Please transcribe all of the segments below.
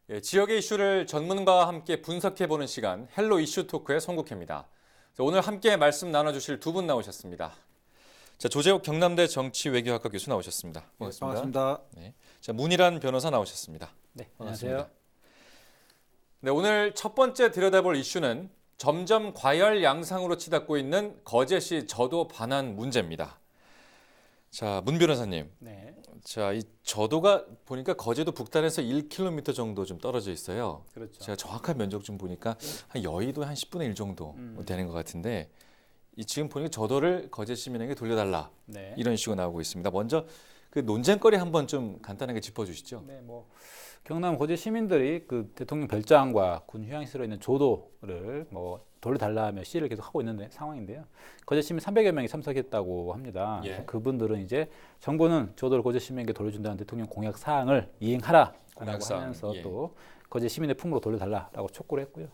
예, 지역의 이슈를 전문가와 함께 분석해보는 시간 헬로 이슈 토크의 송국혜입니다. 오늘 함께 말씀 나눠주실 두 분 나오셨습니다. 자, 조재욱 경남대 정치외교학과 교수 나오셨습니다. 반갑습니다. 반갑습니다. 네. 자, 문희란 변호사 나오셨습니다. 네, 반갑습니다. 안녕하세요. 네, 오늘 첫 번째 들여다볼 이슈는 점점 과열 양상으로 치닫고 있는 거제시 저도 반환 문제입니다. 자, 문 변호사님. 네, 자, 이 저도가 보니까 거제도 북단에서 1km 정도 좀 떨어져 있어요. 그렇죠. 제가 정확한 면적 좀 보니까 한 여의도 한 10분의 1 정도 되는 것 같은데 이 지금 보니까 저도를 거제 시민에게 돌려달라 네. 이런 이슈가 나오고 있습니다. 먼저 그 논쟁거리 한번 좀 간단하게 짚어주시죠. 네, 뭐 경남 거제 시민들이 그 대통령 별장과 군 휴양시설에 있는 조도를 뭐 돌려달라며 시위를 계속 하고 있는 상황인데요. 거제 시민 300여 명이 참석했다고 합니다. 예. 그분들은 이제 정부는 조도를 거제 시민에게 돌려준다는 대통령 공약 사항을 이행하라라고 공약사항, 하면서 예. 또 거제 시민의 품으로 돌려달라라고 촉구를 했고요.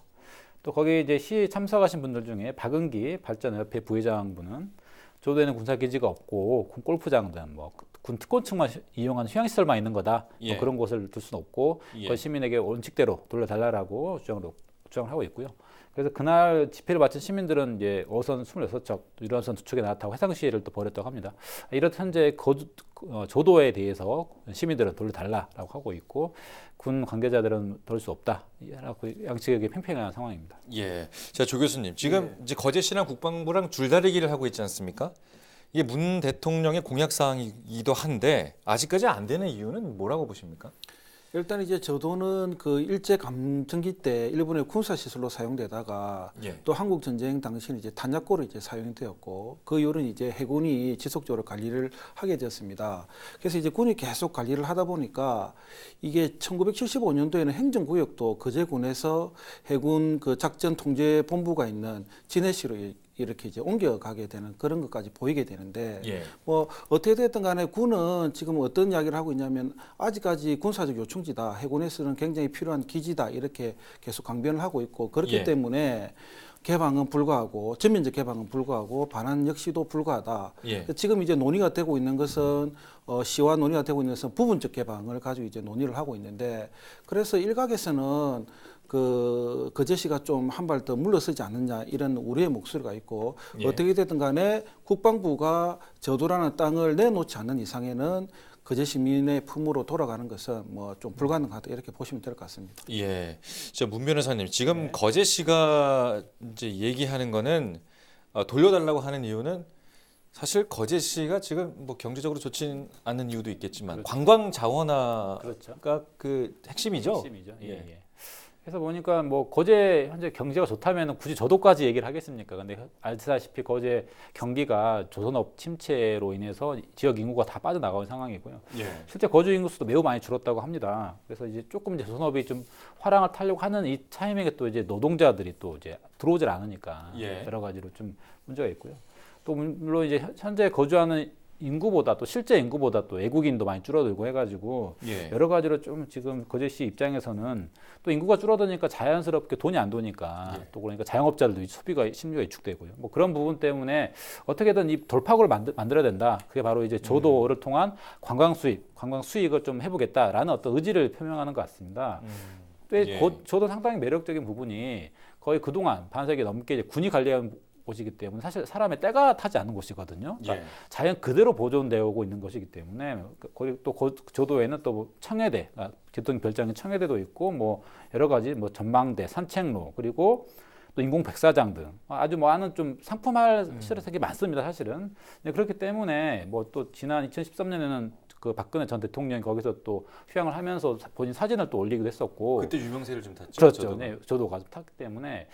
또 거기 이제 시위에 참석하신 분들 중에 박은기 발전협회 부회장분은 조도에는 군사기지가 없고 군 골프장 등 뭐 군 특권층만 이용하는 휴양시설만 있는 거다. 예. 뭐 그런 곳을 둘 수는 없고 예. 그 시민에게 원칙대로 돌려달라고 주장을 하고 있고요. 그래서 그날 집회를 마친 시민들은 이제 어선 26척, 유람선 2척에 나타나고 해상 시위를 또 벌였다고 합니다. 이렇듯 현재 조도에 대해서 시민들은 돌려달라라고 하고 있고 군 관계자들은 돌릴 수 없다라고 양측에게 팽팽한 상황입니다. 예, 자, 조 교수님 지금 이제 거제시랑 국방부랑 줄다리기를 하고 있지 않습니까? 이게 문 대통령의 공약 사항이기도 한데 아직까지 안 되는 이유는 뭐라고 보십니까? 일단 이제 저도는 그 일제 감정기 때 일본의 군사 시설로 사용되다가 예. 또 한국 전쟁 당시는 이제 탄약고로 이제 사용되었고 그 이후로는 이제 해군이 지속적으로 관리를 하게 되었습니다. 그래서 이제 군이 계속 관리를 하다 보니까 이게 1975년도에는 행정구역도 거제군에서 해군 그 작전 통제 본부가 있는 진해시로 이렇게 이제 옮겨가게 되는 그런 것까지 보이게 되는데 예. 뭐 어떻게 됐든 간에 군은 지금 어떤 이야기를 하고 있냐면 아직까지 군사적 요충지다. 해군에서는 굉장히 필요한 기지다. 이렇게 계속 강변을 하고 있고 그렇기 예. 때문에 개방은 불가하고 전면적 개방은 불가하고 반환 역시도 불가하다. 예. 지금 이제 논의가 되고 있는 것은 시와 논의가 되고 있는 것은 부분적 개방을 가지고 이제 논의를 하고 있는데 그래서 일각에서는 그 거제시가 좀 한 발 더 물러서지 않느냐 이런 우려의 목소리가 있고 예. 어떻게 됐든 간에 국방부가 저도라는 땅을 내놓지 않는 이상에는 거제 시민의 품으로 돌아가는 것은 뭐 좀 불가능하다 이렇게 보시면 될 것 같습니다. 예, 자, 문 변호사님 지금 거제시가 이제 얘기하는 거는 돌려달라고 하는 이유는 사실 거제시가 지금 뭐 경제적으로 좋지는 않은 이유도 있겠지만 그렇죠. 관광 자원화가 그렇죠. 그 핵심이죠. 핵심이죠. 예, 예. 예. 그래서 보니까 뭐 거제 현재 경제가 좋다면 굳이 저도까지 얘기를 하겠습니까? 근데 아시다시피 거제 경기가 조선업 침체로 인해서 지역 인구가 다 빠져나가는 상황이고요. 예. 실제 거주 인구 수도 매우 많이 줄었다고 합니다. 그래서 이제 조금 이제 조선업이 좀 화랑을 타려고 하는 이 타이밍에 또 이제 노동자들이 또 이제 들어오질 않으니까 예. 여러 가지로 좀 문제가 있고요. 또 물론 이제 현재 거주하는 인구보다 또 실제 인구보다 또 외국인도 많이 줄어들고 해가지고 예. 여러 가지로 좀 지금 거제시 입장에서는 또 인구가 줄어드니까 자연스럽게 돈이 안 도니까 예. 또 그러니까 자영업자들도 소비가 심리가 위축되고요. 뭐 그런 부분 때문에 어떻게든 이 돌파구를 만들어야 된다. 그게 바로 이제 조도를 통한 관광 수익을 좀 해보겠다라는 어떤 의지를 표명하는 것 같습니다. 예. 저도 상당히 매력적인 부분이 거의 그동안 반세기 넘게 이제 군이 관리한 곳이기 때문에 사실 사람의 때가 타지 않는 곳이거든요. 그러니까 예. 자연 그대로 보존되어 오고 있는 것이기 때문에 거기 또 조도에는 또 청해대, 대통령 별장인 청해대도 있고 뭐 여러 가지 뭐 전망대, 산책로 그리고 또 인공 백사장 등 아주 많은 좀 상품할 시설이 되게 많습니다. 사실은 그렇기 때문에 뭐 또 지난 2013년에는 그 박근혜 전 대통령이 거기서 또 휴양을 하면서 본인 사진을 또 올리기도 했었고 그때 유명세를 좀 탔죠. 그렇죠. 저도가. 네, 저도가 좀 탔기 때문에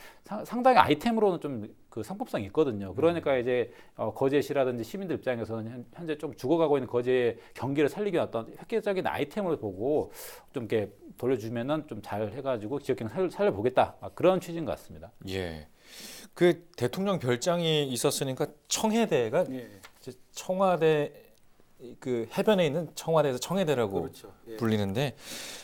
상당히 아이템으로는 좀 그 상품성이 있거든요. 그러니까 이제 거제시라든지 시민들 입장에서는 현재 좀 죽어가고 있는 거제의 경기를 살리기 위한 어떤 획기적인 아이템으로 보고 좀 이렇게 돌려주면은 좀 잘 해가지고 지역 경제 살려보겠다 그런 취지인 것 같습니다. 예. 그 대통령 별장이 있었으니까 청해대가 예. 이제 청와대 그 해변에 있는 청와대에서 청해대라고 그렇죠. 예. 불리는데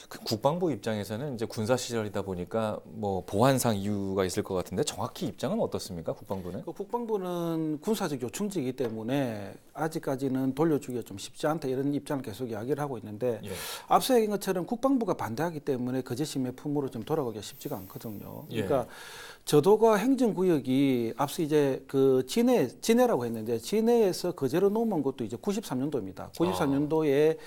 그 국방부 입장에서는 이제 군사 시절이다 보니까 뭐 보안상 이유가 있을 것 같은데 정확히 입장은 어떻습니까? 국방부는? 그 국방부는 군사적 요충지이기 때문에 아직까지는 돌려주기가 좀 쉽지 않다 이런 입장을 계속 이야기를 하고 있는데 예. 앞서 얘기한 것처럼 국방부가 반대하기 때문에 거제심의 품으로 좀 돌아가기가 쉽지가 않거든요. 그러니까 저도가 행정구역이 앞서 이제 그 진해라고 했는데 진해에서 거제로 넘어온 것도 이제 93년도입니다. 93년도에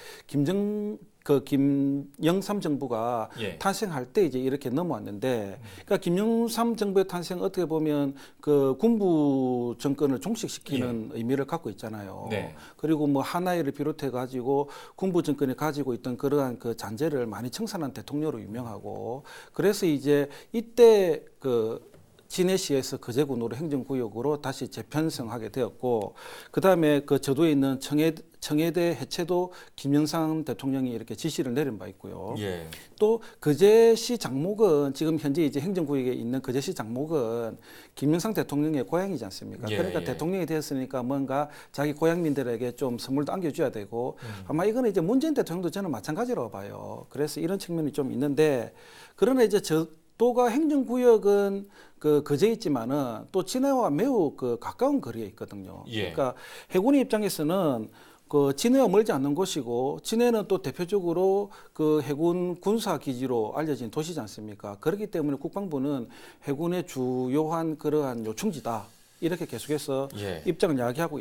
김영삼 정부가 예. 탄생할 때 이제 이렇게 넘어왔는데, 그러니까 김영삼 정부의 탄생 어떻게 보면 그 군부 정권을 종식시키는 의미를 갖고 있잖아요. 네. 그리고 뭐 하나이를 비롯해 가지고 군부 정권이 가지고 있던 그러한 그 잔재를 많이 청산한 대통령으로 유명하고, 그래서 이제 이때 그 진해시에서 거제군으로 행정구역으로 다시 재편성하게 되었고, 그 다음에 그 저도에 있는 청해대 해체도 김영삼 대통령이 이렇게 지시를 내린 바 있고요. 예. 또 거제시 장목은 지금 현재 이제 행정구역에 있는 거제시 장목은 김영삼 대통령의 고향이지 않습니까? 예, 그러니까 예. 대통령이 되었으니까 뭔가 자기 고향민들에게 좀 선물도 안겨줘야 되고 아마 이거는 이제 문재인 대통령도 저는 마찬가지라고 봐요. 그래서 이런 측면이 좀 있는데, 그러나 이제 저도가 행정구역은 그 거제에 있지만은 또 진해와 매우 그 가까운 거리에 있거든요. 예. 그러니까 해군의 입장에서는 그 진해와 멀지 않는 곳이고, 진해는 또 대표적으로 그 해군 군사 기지로 알려진 도시지 않습니까? 그렇기 때문에 국방부는 해군의 주요한 그러한 요충지다 이렇게 계속해서 예. 입장을 이야기하고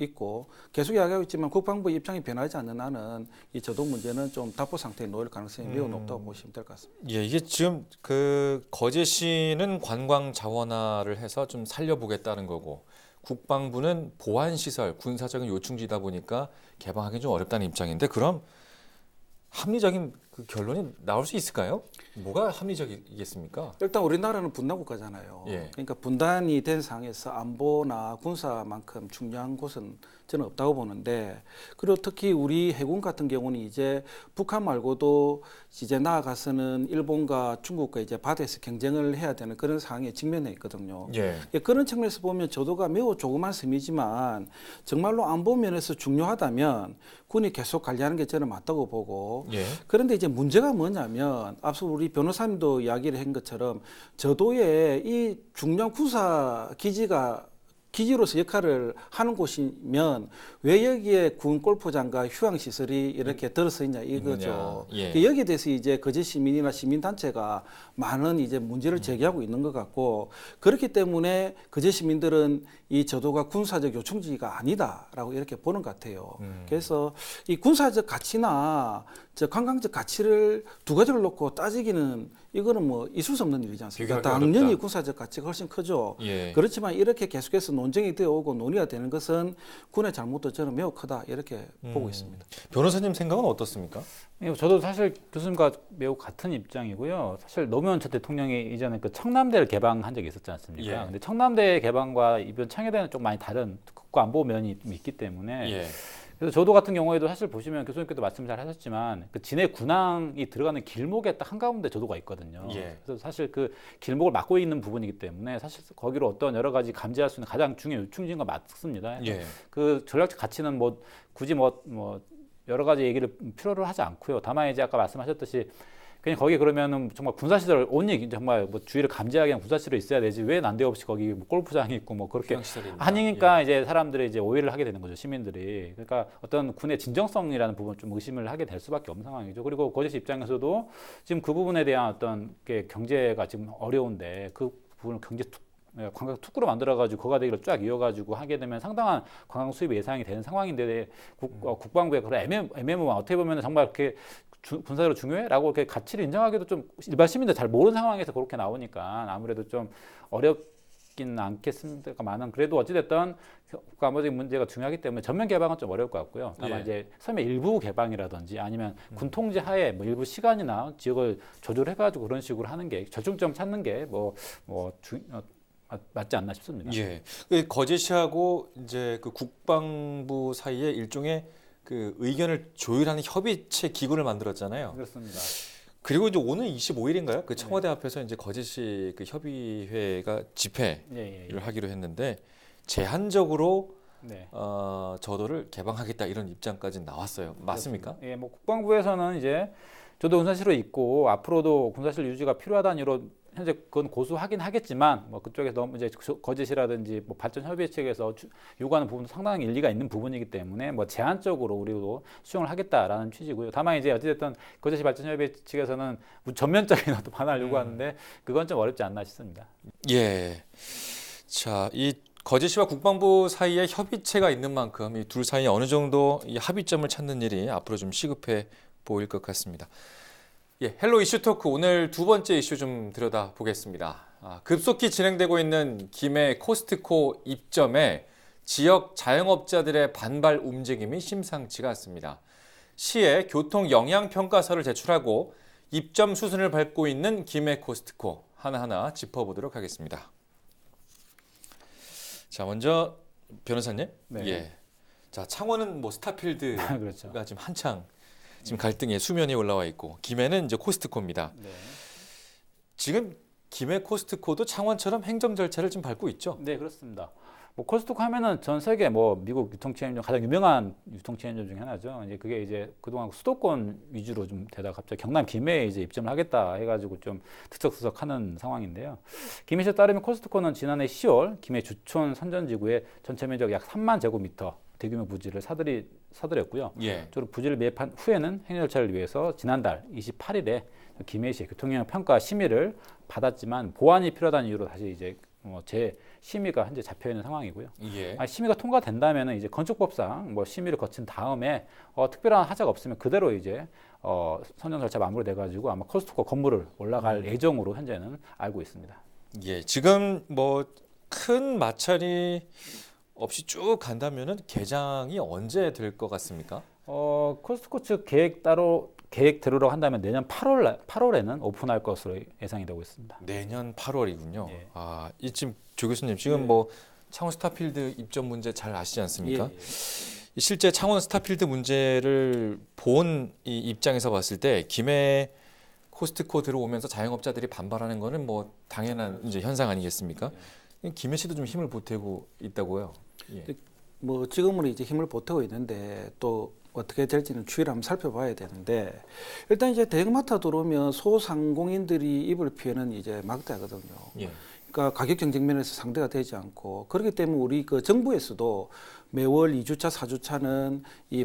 있고, 계속 이야기하고 있지만 국방부 입장이 변하지 않는 한은 이 저도 문제는 좀 답보 상태에 놓일 가능성이 매우 높다고 보시면 될 것 같습니다. 예, 이게 지금 그 거제시는 관광 자원화를 해서 좀 살려보겠다는 거고, 국방부는 보안 시설, 군사적인 요충지다 보니까 개방하기 좀 어렵다는 입장인데, 그럼 합리적인 그 결론이 나올 수 있을까요? 뭐가 합리적이겠습니까? 일단 우리나라는 분단 국가잖아요. 예. 그러니까 분단이 된 상황에서 안보나 군사만큼 중요한 곳은 저는 없다고 보는데, 그리고 특히 우리 해군 같은 경우는 이제 북한 말고도 이제 나아가서는 일본과 중국과 이제 바다에서 경쟁을 해야 되는 그런 상황에 직면해 있거든요. 예. 그런 측면에서 보면 저도가 매우 조그만 섬이지만 정말로 안보 면에서 중요하다면 군이 계속 관리하는 게 저는 맞다고 보고, 예. 그런데 이제 문제가 뭐냐면 앞서 우리 변호사님도 이야기를 한 것처럼 저도에 이 중요한 군사 기지로서 역할을 하는 곳이면 왜 여기에 군 골프장과 휴양시설이 이렇게 들어서 있냐 이거죠. 예. 여기에 대해서 이제 거제 시민이나 시민단체가 많은 이제 문제를 제기하고 있는 것 같고, 그렇기 때문에 거제 시민들은 이 저도가 군사적 요충지가 아니다라고 이렇게 보는 것 같아요. 그래서 이 군사적 가치나 저 관광적 가치를 두 가지를 놓고 따지기는 이거는 뭐 있을 수 없는 일이지 않습니까? 비교하기 당연히 어렵다. 군사적 가치가 훨씬 크죠. 예. 그렇지만 이렇게 계속해서 논쟁이 되어 오고 논의가 되는 것은 군의 잘못도 저는 매우 크다 이렇게 보고 있습니다. 변호사님 생각은 어떻습니까? 예, 저도 사실 교수님과 매우 같은 입장이고요. 사실 노무현 전 대통령이 이전에 그 청남대를 개방한 적이 있었지 않습니까? 예. 근데 청남대 개방과 이번 청해대는 좀 많이 다른 국가안보 면이 좀 있기 때문에 예. 그래서 저도 같은 경우에도 사실 보시면 교수님께도 말씀 잘 하셨지만 그 진해 군항이 들어가는 길목에 딱 한가운데 저도가 있거든요. 예. 그래서 사실 그 길목을 막고 있는 부분이기 때문에 사실 거기로 어떤 여러 가지 감지할 수 있는 가장 중요한 요충지인 건 맞습니다. 예. 그 전략적 가치는 뭐 굳이 뭐 여러 가지 얘기를 필요로 하지 않고요. 다만 이제 아까 말씀하셨듯이 그냥 거기 그러면은 정말 군사시설 온리 정말 뭐 주위를 감지하기 위한 군사시설이 있어야 되지 왜 난데없이 거기 뭐 골프장이 있고 뭐 그렇게 하니까 이제 사람들이 이제 오해를 하게 되는 거죠, 시민들이. 그러니까 어떤 군의 진정성이라는 부분 좀 의심을 하게 될 수밖에 없는 상황이죠. 그리고 거제시 입장에서도 지금 그 부분에 대한 어떤 게 경제가 지금 어려운데 그 부분을 관광 특구로 만들어가지고 거가대기를 쫙 이어가지고 하게 되면 상당한 관광 수입 예상이 되는 상황인데 국방부의 그런 애매모호한 어떻게 보면 정말 이렇게 군사적으로 중요해?라고 이렇게 가치를 인정하기도 좀 일반 시민들 잘 모르는 상황에서 그렇게 나오니까 아무래도 좀 어렵긴 않겠습니다만은 그래도 어찌됐든 국가안보적인 문제가 중요하기 때문에 전면 개방은 좀 어려울 것 같고요. 다만 예. 이제 섬의 일부 개방이라든지 아니면 군 통제 하에 뭐 일부 시간이나 지역을 조절해가지고 그런 식으로 하는 게 절충점 찾는 게 맞지 않나 싶습니다. 예. 그 거제시하고 이제 그 국방부 사이에 일종의 그 의견을 조율하는 협의체 기구를 만들었잖아요. 그렇습니다. 그리고 이제 오늘 25일인가요? 그 청와대 앞에서 이제 거제시 그 협의회가 집회를 예. 하기로 했는데 제한적으로 네. 저도를 개방하겠다 이런 입장까지 나왔어요. 맞습니까? 예, 뭐 국방부에서는 이제 저도 군사실로 있고 앞으로도 군사실 유지가 필요하다는 이유로 현재 그건 고수하긴 하겠지만 뭐 그쪽에서 너무 이제 거짓이라든지 뭐 발전 협의회 측에서 요구하는 부분도 상당히 일리가 있는 부분이기 때문에 뭐 제한적으로 우리도 수용을 하겠다라는 취지고요. 다만 이제 어찌됐든 거짓이 발전 협의회 측에서는 전면적인 어떤 반환을 요구하는데 그건 좀 어렵지 않나 싶습니다. 예. 자, 이 거제시와 국방부 사이에 협의체가 있는 만큼 이 둘 사이에 어느 정도 이 합의점을 찾는 일이 앞으로 좀 시급해 보일 것 같습니다. 예, 헬로 이슈 토크 오늘 두 번째 이슈 좀 들여다 보겠습니다. 급속히 진행되고 있는 김해 코스트코 입점에 지역 자영업자들의 반발 움직임이 심상치가 않습니다. 시에 교통 영향 평가서를 제출하고 입점 수순을 밟고 있는 김해 코스트코 하나하나 짚어보도록 하겠습니다. 자, 먼저 변호사님. 네. 예. 자, 창원은 뭐 스타필드가 그렇죠. 지금 한창 지금 갈등의 수면이 올라와 있고 김해는 이제 코스트코입니다. 네. 지금 김해 코스트코도 창원처럼 행정 절차를 좀 밟고 있죠. 네, 그렇습니다. 뭐 코스트코 하면은 전 세계 뭐 미국 유통체인점 가장 유명한 유통체인점 중에 하나죠. 이제 그게 이제 그동안 수도권 위주로 좀 되다가 갑자기 경남 김해에 이제 입점을 하겠다 해가지고 좀 들썩들썩하는 상황인데요. 김해시에 따르면 코스트코는 지난해 10월 김해 주촌 선전지구에 전체 면적 약 3만 제곱미터 대규모 부지를 사들였고요. 예. 주로 부지를 매입한 후에는 행정 절차를 위해서 지난달 28일에 김해시 교통영향 평가 심의를 받았지만 보완이 필요하다는 이유로 다시 이제 재심의가 현재 잡혀 있는 상황이고요. 예. 심의가 통과된다면 이제 건축법상 뭐 심의를 거친 다음에 특별한 하자가 없으면 그대로 이제 선정 절차 마무리돼 가지고 아마 코스트코 건물을 올라갈 예정으로 현재는 알고 있습니다. 예. 지금 뭐 큰 마찰이 없이 쭉 간다면은 개장이 언제 될 것 같습니까? 코스트코 측 계획대로 한다면 내년 8월에는 오픈할 것으로 예상이 되고 있습니다. 내년 8월이군요. 예. 이 지금 조 교수님 지금 뭐 창원 스타필드 입점 문제 잘 아시지 않습니까? 예. 실제 창원 스타필드 문제를 본 이 입장에서 봤을 때 김해 코스트코 들어오면서 자영업자들이 반발하는 거는 뭐 당연한 이제 현상 아니겠습니까? 김해시도 좀 힘을 보태고 있다고요. 예. 뭐 지금은 이제 힘을 보태고 있는데 또 어떻게 될지는 추이를 한번 살펴봐야 되는데 일단 이제 대형마트 들어오면 소상공인들이 입을 피해는 이제 막대하거든요. 예. 그러니까 가격 경쟁 면에서 상대가 되지 않고 그렇기 때문에 우리 그 정부에서도 매월 2주차, 4주차는 이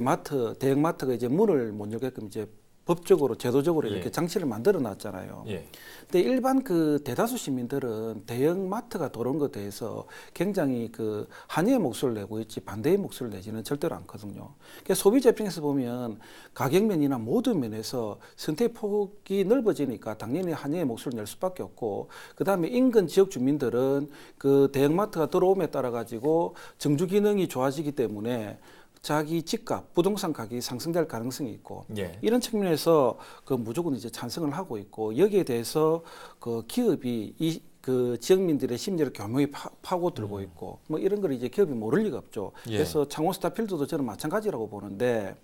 대형마트가 이제 문을 못 열게끔 이제 법적으로 제도적으로 이렇게 예. 장치를 만들어 놨잖아요. 예. 근데 일반 그 대다수 시민들은 대형 마트가 들어온 것에 대해서 굉장히 그 한의의 목소리를 내고 있지 반대의 목소리를 내지는 절대로 않거든요. 그러니까 소비자 입장에서 보면 가격면이나 모든 면에서 선택 폭이 넓어지니까 당연히 한의의 목소리를 낼 수밖에 없고 그다음에 인근 지역 주민들은 그 대형 마트가 들어옴에 따라 가지고 정주 기능이 좋아지기 때문에 자기 집값, 부동산 가격이 상승될 가능성이 있고 예. 이런 측면에서 그 무조건 이제 찬성을 하고 있고 여기에 대해서 그 기업이 그 지역민들의 심리를 교묘히 파고들고 있고 뭐 이런 걸 이제 기업이 모를 리가 없죠. 예. 그래서 창원 스타필드도 저는 마찬가지라고 보는데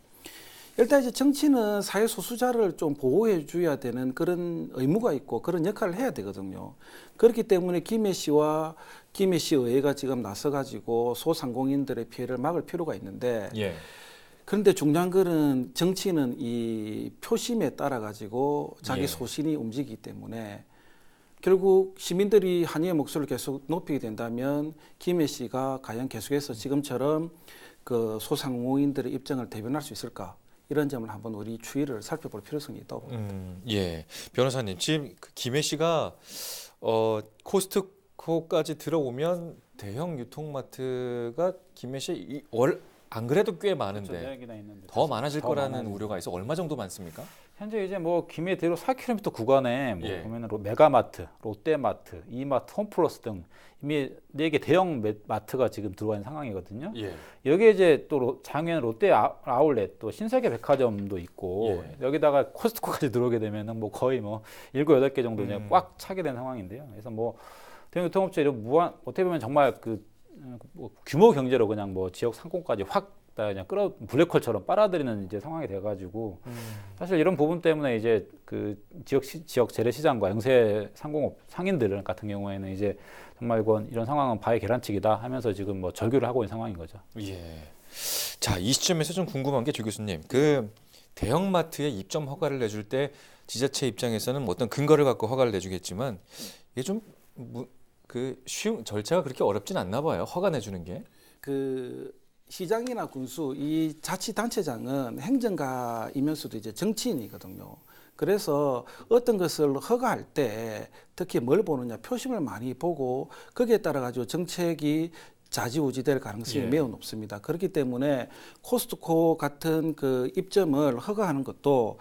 일단 이제 정치는 사회 소수자를 좀 보호해 줘야 되는 그런 의무가 있고 그런 역할을 해야 되거든요. 그렇기 때문에 김해시 의회가 지금 나서가지고 소상공인들의 피해를 막을 필요가 있는데 예. 그런데 중요한 거는 정치는 이 표심에 따라 가지고 자기 예. 소신이 움직이기 때문에 결국 시민들이 한의의 목소리를 계속 높이게 된다면 김해시가 과연 계속해서 지금처럼 그 소상공인들의 입장을 대변할 수 있을까? 이런 점을 한번 우리 추이를 살펴볼 필요성이 있다고 봅니다. 예, 변호사님 지금 그 김해 씨가 코스트코까지 들어오면 대형 유통마트가 김해 씨안 그래도 꽤 많은데 더 많아질 거라는 우려가 있어. 얼마 정도 많습니까? 현재 이제 뭐 김해 대로 4km 구간에 뭐 예. 보면은 메가마트, 롯데마트, 이마트, 홈플러스 등 이미 4개 대형 마트가 지금 들어와 있는 상황이거든요. 예. 여기에 이제 또 장현 롯데 아울렛 또 신세계 백화점도 있고 예. 여기다가 코스트코까지 들어오게 되면은 뭐 거의 뭐 7, 8개 정도 이제 꽉 차게 된 상황인데요. 그래서 뭐 대형 유통업체 이런 어떻게 보면 정말 뭐 규모 경제로 그냥 뭐 지역 상권까지 확 그냥 블랙홀처럼 빨아들이는 이제 상황이 돼가지고 사실 이런 부분 때문에 이제 그 지역 재래시장과 영세 상공업 상인들 같은 경우에는 이제 정말 이런 상황은 바의 계란치기다 하면서 지금 뭐 절규를 하고 있는 상황인 거죠. 예. 자, 이 시점에서 좀 궁금한 게 조 교수님, 그 대형마트에 입점 허가를 내줄 때 지자체 입장에서는 어떤 근거를 갖고 허가를 내주겠지만 이게 좀 그 쉬운 절차가 그렇게 어렵진 않나 봐요. 허가 내주는 게. 그 시장이나 군수 이 자치단체장은 행정가이면서도 이제 정치인이거든요. 그래서 어떤 것을 허가할 때 특히 뭘 보느냐 표심을 많이 보고 거기에 따라 가지고 정책이 좌지우지될 가능성이 예. 매우 높습니다. 그렇기 때문에 코스트코 같은 그 입점을 허가하는 것도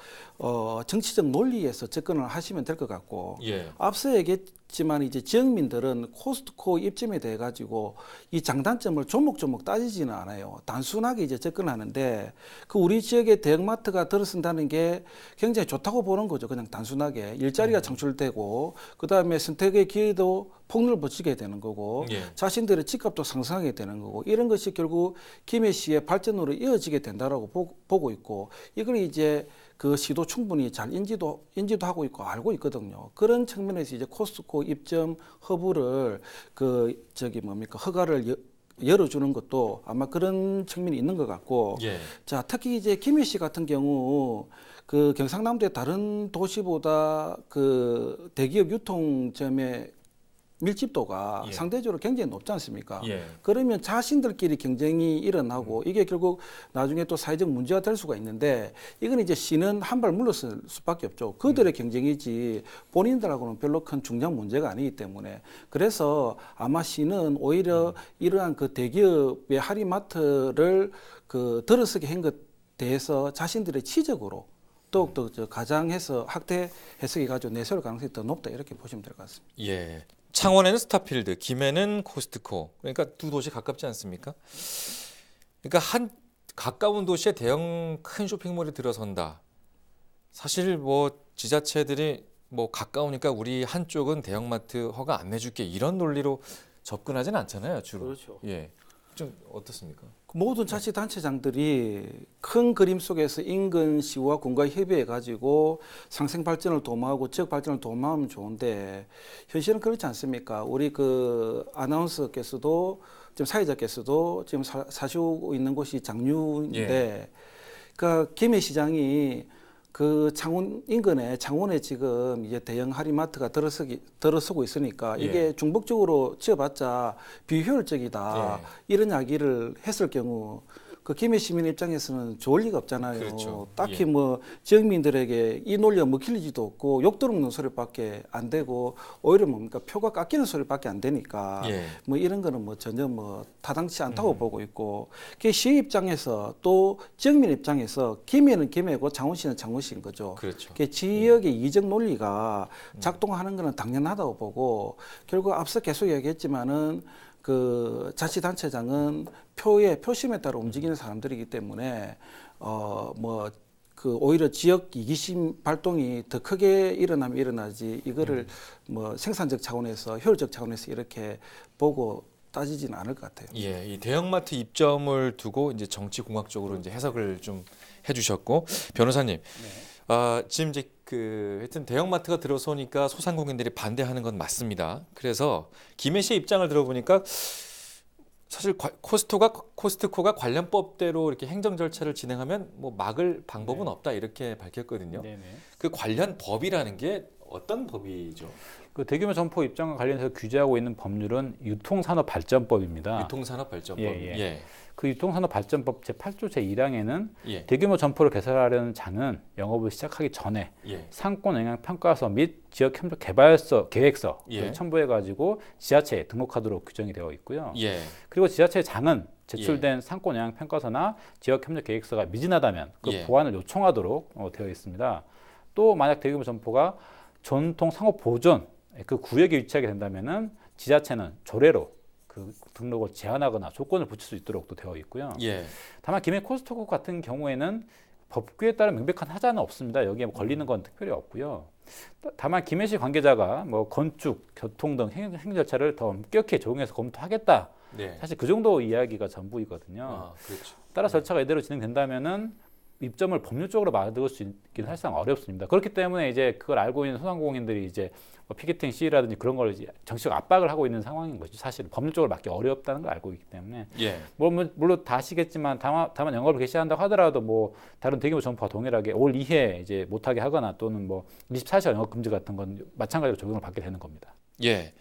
정치적 논리에서 접근을 하시면 될 것 같고 예. 앞서 얘기했지만 이제 지역민들은 코스트코 입점에 대해 가지고 이 장단점을 조목조목 따지지는 않아요. 단순하게 이제 접근하는데 그 우리 지역의 대형마트가 들어선다는 게 굉장히 좋다고 보는 거죠. 그냥 단순하게 일자리가 창출되고 그 다음에 선택의 기회도 폭넓어지게 되는 거고 예. 자신들의 집값도 상승하게 되는 거고 이런 것이 결국 김해시의 발전으로 이어지게 된다라고 보고 있고 이걸 이제 그 시도 충분히 잘 인지도 하고 있고 알고 있거든요. 그런 측면에서 이제 코스트코 입점 허브를 허가를 열어주는 것도 아마 그런 측면이 있는 것 같고 예. 자 특히 이제 김해시 같은 경우 그 경상남도의 다른 도시보다 그 대기업 유통점의 밀집도가 예. 상대적으로 굉장히 높지 않습니까? 예. 그러면 자신들끼리 경쟁이 일어나고 이게 결국 나중에 또 사회적 문제가 될 수가 있는데 이건 이제 시는 한 발 물러설 수밖에 없죠. 그들의 경쟁이지 본인들하고는 별로 큰 중요한 문제가 아니기 때문에 그래서 아마 시는 오히려 이러한 그 대기업의 할인마트를 그 들어서게 한 것 대해서 자신들의 치적으로 더욱더 가장해서 확대 해석해 가지고 내세울 가능성이 더 높다 이렇게 보시면 될 것 같습니다. 예. 창원에는 스타필드, 김해는 코스트코. 그러니까 두 도시 가깝지 않습니까? 그러니까 한 가까운 도시에 대형 큰 쇼핑몰이 들어선다. 사실 뭐 지자체들이 뭐 가까우니까 우리 한쪽은 대형마트 허가 안 내줄게 이런 논리로 접근하진 않잖아요, 주로. 그렇죠. 예. 좀 어떻습니까? 모든 자치단체장들이 큰 그림 속에서 인근 시와 군과 협의해 가지고 상생 발전을 도모하고 지역 발전을 도모하면 좋은데 현실은 그렇지 않습니까? 우리 그 아나운서께서도 지금 사회자께서도 지금 사시고 있는 곳이 장류인데, 그러니까 김해시장이 그 창원 인근에 창원에 지금 이제 대형 할인마트가 들어서고 있으니까 이게 중복적으로 지어봤자 비효율적이다 이런 이야기를 했을 경우 그 김해 시민 입장에서는 좋을 리가 없잖아요. 그렇죠. 딱히 뭐 지역민들에게 이 논리가 먹힐지도 없고 욕 들어먹는 소리밖에 안 되고 오히려 뭡니까 표가 깎이는 소리밖에 안 되니까 뭐 이런 거는 뭐 전혀 뭐 타당치 않다고 보고 있고 그 시 입장에서 또 지역민 입장에서 김해는 김해고 창원시는 창원시인 거죠. 그렇죠. 그 지역의 이적 논리가 작동하는 거는 당연하다고 보고 결국 앞서 계속 얘기했지만은 그 자치단체장은 표심에 따라 움직이는 사람들이기 때문에 뭐 그 오히려 지역 이기심 발동이 더 크게 일어나면 일어나지 이거를 뭐 생산적 차원에서 효율적 차원에서 이렇게 보고 따지지는 않을 것 같아요. 예, 이 대형마트 입점을 두고 이제 정치공학적으로 이제 해석을 좀 해주셨고 변호사님, 지금 이제 그 하여튼 대형마트가 들어서니까 소상공인들이 반대하는 건 맞습니다. 그래서 김해시 입장을 들어보니까 사실 코스트코가 관련법대로 이렇게 행정 절차를 진행하면 뭐 막을 방법은 없다 이렇게 밝혔거든요. 네네. 그 관련 법이라는 게 어떤 법이죠? 그 대규모 점포 입장과 관련해서 규제하고 있는 법률은 유통산업발전법입니다. 유통산업발전법. 예. 그 유통산업발전법 제8조 제1항에는 예. 대규모 점포를 개설하려는 자는 영업을 시작하기 전에 예. 상권 영향 평가서 및 지역 협력 개발서 계획서 예. 첨부해 가지고 지자체에 등록하도록 규정이 되어 있고요. 예. 그리고 지자체 장은 제출된 상권 영향 평가서나 지역 협력 계획서가 미진하다면 그 예. 보완을 요청하도록 되어 있습니다. 또 만약 대규모 점포가 전통 상업 보존 그 구역에 위치하게 된다면은 지자체는 조례로 그 등록을 제한하거나 조건을 붙일 수 있도록 또 되어 있고요. 예. 다만 김해 코스트코 같은 경우에는 법규에 따른 명백한 하자는 없습니다. 여기에 걸리는 건 특별히 없고요. 다만 김해시 관계자가 뭐 건축, 교통 등 행정 절차를 더 엄격히 적용해서 검토하겠다. 네. 사실 그 정도 이야기가 전부이거든요. 아, 그렇죠. 따라 절차가 이대로 진행된다면은 입점을 법률적으로 막을 수 있기는 사실상 어렵습니다. 그렇기 때문에 이제 그걸 알고 있는 소상공인들이 이제 뭐 피켓팅 시위라든지 그런 걸 이제 정치적 압박을 하고 있는 상황인 거죠. 사실 법률적으로 막기 어렵다는 걸 알고 있기 때문에 예. 뭐 물론 다 아시겠지만 다만 영업을 개시한다고 하더라도 뭐 다른 대규모 점포와 동일하게 올 이해 이제 못하게 하거나 또는 뭐 24시간 영업 금지 같은 건 마찬가지로 적용을 받게 되는 겁니다. 예.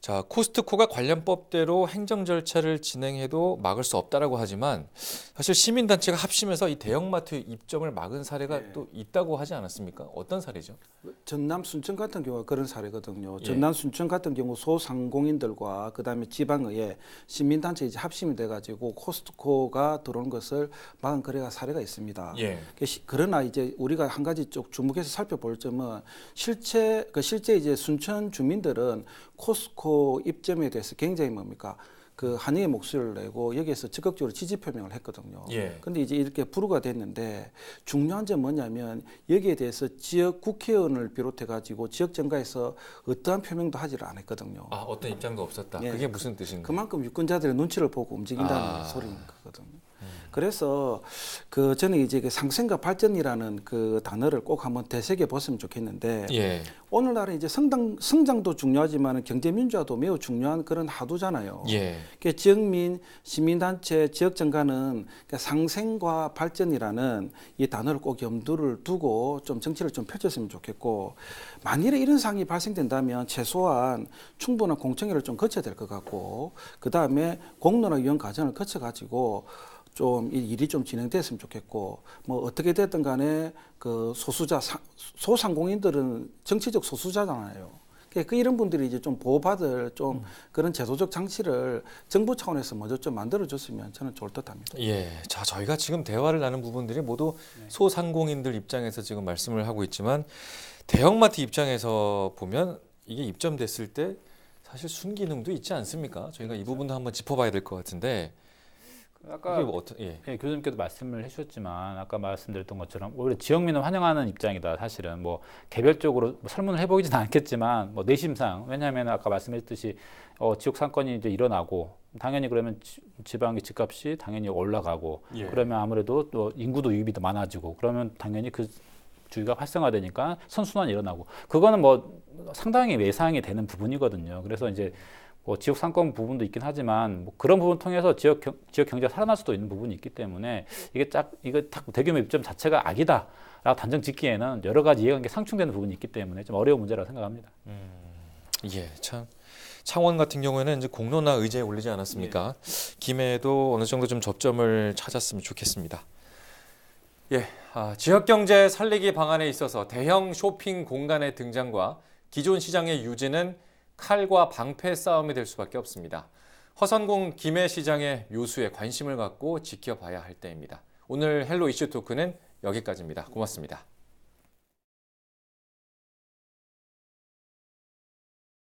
자, 코스트코가 관련법대로 행정 절차를 진행해도 막을 수 없다라고 하지만 사실 시민단체가 합심해서 이 대형마트 입점을 막은 사례가 네. 또 있다고 하지 않았습니까? 어떤 사례죠? 전남 순천 같은 경우가 그런 사례거든요. 예. 전남 순천 같은 경우 소상공인들과 그다음에 지방의회 시민단체 이제 합심이 돼가지고 코스트코가 들어온 것을 막은 거래가 사례가 있습니다. 예. 그러나 이제 우리가 한 가지 쪽 주목해서 살펴볼 점은 실제 이제 순천 주민들은 코스트코 입점에 대해서 굉장히 뭡니까? 그 한의의 목소리를 내고 여기에서 적극적으로 지지 표명을 했거든요. 예. 근데 이제 이렇게 불구가 됐는데 중요한 점은 뭐냐면 여기에 대해서 지역 국회의원을 비롯해 가지고 지역 정가에서 어떠한 표명도 하지를 않았거든요. 아, 어떤 입장도 없었다. 예. 그게 무슨 뜻인가요? 그만큼 유권자들의 눈치를 보고 움직인다는 아. 소리인 거거든요. 그래서 그 저는 이제 그 상생과 발전이라는 그 단어를 꼭 한번 되새겨 봤으면 좋겠는데 예. 오늘날은 이제 성장도 중요하지만 경제 민주화도 매우 중요한 그런 하도잖아요. 예. 그러니까 지역민, 시민단체, 지역 정가는 상생과 발전이라는 이 단어를 꼭 염두를 두고 좀 정치를 좀 펼쳤으면 좋겠고 만일에 이런 상황이 발생된다면 최소한 충분한 공청회를 좀 거쳐야 될 것 같고 그 다음에 공론화 위원 과정을 거쳐가지고 좀 이 일이 좀 진행됐으면 좋겠고 뭐 어떻게 됐든 간에 그 소상공인들은 정치적 소수자잖아요. 그 이런 분들이 이제 좀 보호받을 좀 그런 제도적 장치를 정부 차원에서 먼저 좀 만들어줬으면 저는 좋을 듯합니다. 예. 자, 저희가 지금 대화를 나눈 부분들이 모두 소상공인들 입장에서 지금 말씀을 하고 있지만 대형마트 입장에서 보면 이게 입점됐을 때 사실 순기능도 있지 않습니까? 저희가 이 부분도 한번 짚어봐야 될 것 같은데 아까 예. 예, 교수님께도 말씀을 해주셨지만 아까 말씀드렸던 것처럼 오히려 지역민을 환영하는 입장이다. 사실은 뭐 개별적으로 뭐 설문을 해보지는 않겠지만 뭐 내심상 왜냐하면 아까 말씀했듯이 지역 상권이 이제 일어나고 당연히 그러면 지방의 집값이 당연히 올라가고 예. 그러면 아무래도 또 인구도 유입이 더 많아지고 그러면 당연히 그 주의가 활성화되니까 선순환이 일어나고 그거는 뭐 상당히 예상이 되는 부분이거든요. 그래서 이제 뭐 지역 상권 부분도 있긴 하지만 뭐 그런 부분 통해서 지역 경제가 살아날 수도 있는 부분이 있기 때문에 이거 딱 대규모 입점 자체가 악이다라고 단정 짓기에는 여러 가지 이해관계 상충되는 부분이 있기 때문에 좀 어려운 문제라고 생각합니다. 예, 참 창원 같은 경우에는 이제 공론화 의제에 올리지 않았습니까? 김해도 어느 정도 좀 접점을 찾았으면 좋겠습니다. 예, 지역 경제 살리기 방안에 있어서 대형 쇼핑 공간의 등장과 기존 시장의 유지는 칼과 방패 싸움이 될 수밖에 없습니다. 허선공 김해시장의 묘수에 관심을 갖고 지켜봐야 할 때입니다. 오늘 헬로 이슈 토크는 여기까지입니다. 고맙습니다.